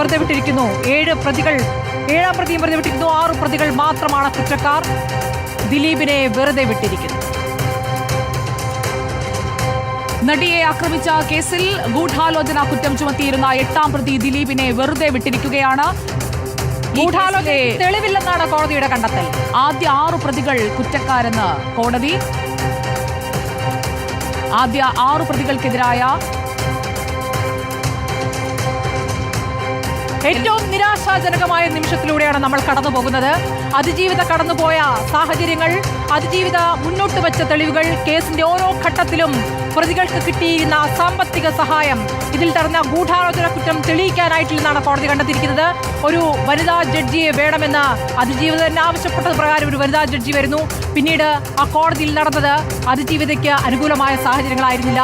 വെറുതെ വിട്ടിരിക്കുന്നു. 7 പ്രതികൾ, 7ാം പ്രതിയും വെറുതെ വിട്ടിരിക്കുന്നു. 6 പ്രതികൾ മാത്രമാണ് കുറ്റക്കാർ. ദിലീപിനെ വെറുതെ വിട്ടിരിക്കുന്നു. നടിയെ ആക്രമിച്ച കേസിൽ ഗൂഢാലോചന കുറ്റം ചുമത്തിയിരുന്ന 8ാം പ്രതി ദിലീപിനെ വെറുതെ വിട്ടിരിക്കുകയാണ്. ഗൂഢാലോചന തെളിവില്ലെന്നാണ് കോടതിയുടെ കണ്ടെത്തൽ. ആദ്യ 6 പ്രതികൾ കുറ്റക്കാരെന്ന് കോടതി. ആദ്യ 6 പ്രതികൾക്കെതിരായ ഏറ്റവും നിരാശാജനകമായ നിമിഷത്തിലൂടെയാണ് നമ്മൾ കടന്നു പോകുന്നത്. അതിജീവിത കടന്നുപോയ സാഹചര്യങ്ങൾ, അതിജീവിത മുന്നോട്ട് വെച്ച തെളിവുകൾ, കേസിന്റെ ഓരോ ഘട്ടത്തിലും പ്രതികൾക്ക് കിട്ടിയിരുന്ന സാമ്പത്തിക സഹായം, ഇതിൽ നടന്ന ഗൂഢാലോചന കുറ്റം തെളിയിക്കാനായിട്ടില്ലെന്നാണ് കോടതി കണ്ടെത്തിയിരിക്കുന്നത്. ഒരു വനിതാ ജഡ്ജിയെ വേണമെന്ന് അതിജീവിത തന്നെ ആവശ്യപ്പെട്ടത് പ്രകാരം ഒരു വനിതാ ജഡ്ജി വരുന്നു. പിന്നീട് ആ കോടതിയിൽ നടന്നത് അതിജീവിതയ്ക്ക് അനുകൂലമായ സാഹചര്യങ്ങളായിരുന്നില്ല.